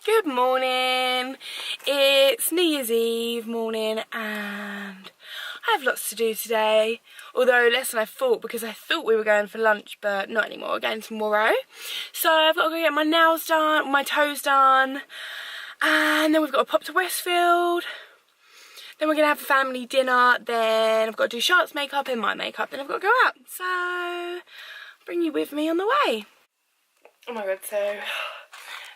Good morning. It's New Year's Eve morning and I have lots to do today, although less than I thought, because I thought we were going for lunch but not anymore. We're going tomorrow, so I've got to go get my nails done, my toes done, and then we've got to pop to Westfield. Then we're going to have a family dinner, then I've got to do Shark's makeup and my makeup, then I've got to go out. So I'll bring you with me on the way. Oh my god, so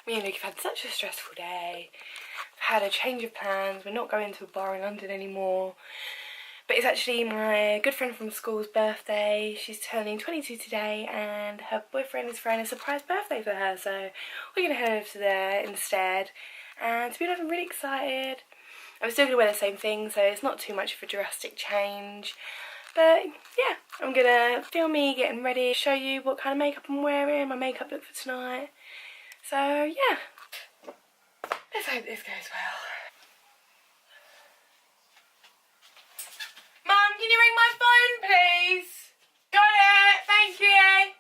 me and Luke have had such a stressful day. I've had a change of plans. We're not going to a bar in London anymore. But it's actually my good friend from school's birthday. She's turning 22 today and her boyfriend is throwing a surprise birthday for her. So we're going to head over to there instead. And to be honest, I'm really excited. I'm still going to wear the same thing, so it's not too much of a drastic change. But yeah, I'm going to film me getting ready, show you what kind of makeup I'm wearing, my makeup look for tonight. So yeah, let's hope this goes well. Mum, can you ring my phone please? Got it, thank you.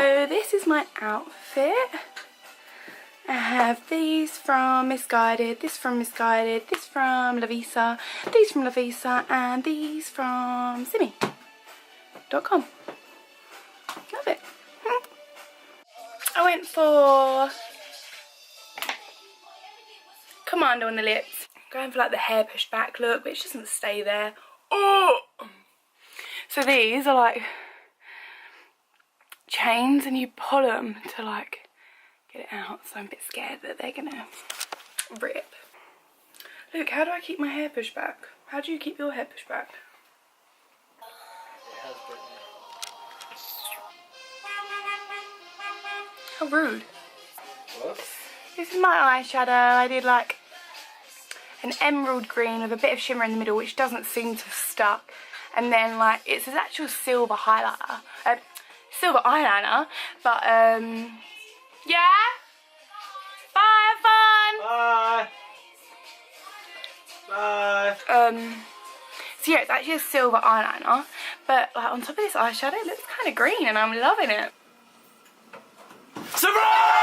So this is my outfit. I have these from Misguided, this from Misguided, this from Lavisa, these from Lavisa, and these from Simi.com. Love it. I went for Commando on the lips. Going for like the hair pushed back look, which doesn't stay there. Oh! So these are like chains and you pull them to like get it out. So I'm a bit scared that they're gonna rip. Look, how do I keep my hair pushed back? How do you keep your hair pushed back? How rude. What? This is my eyeshadow. I did like an emerald green with a bit of shimmer in the middle, which doesn't seem to have stuck. And then like it's an actual silver highlighter, silver eyeliner. But yeah. Bye, have fun. Bye. Bye. So yeah, it's actually a silver eyeliner, but like on top of this eyeshadow, it looks kind of green, and I'm loving it. Surprise!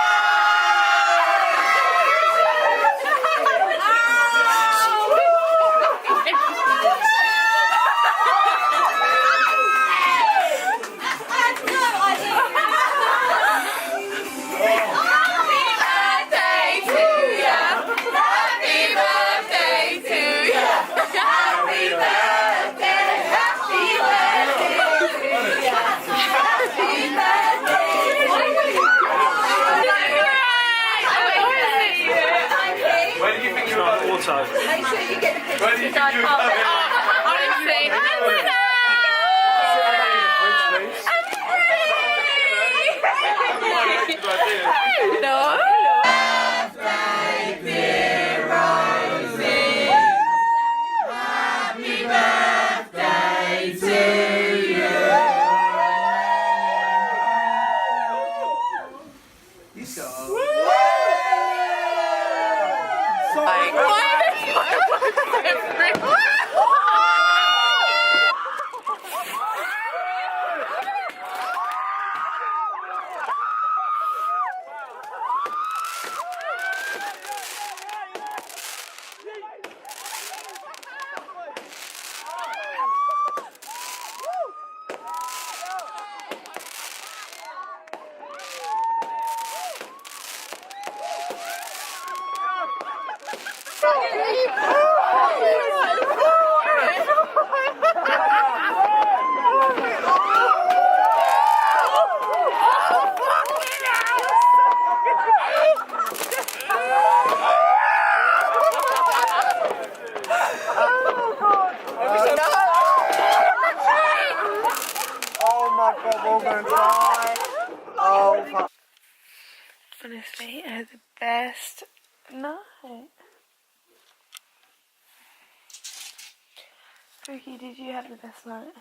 Make sure you get the picture. Where do you think you were coming? Honestly, hello. Birthday, dear Rosie. Happy birthday to you. You saw. Honestly, I had the best night. Frankie, did you have the best night?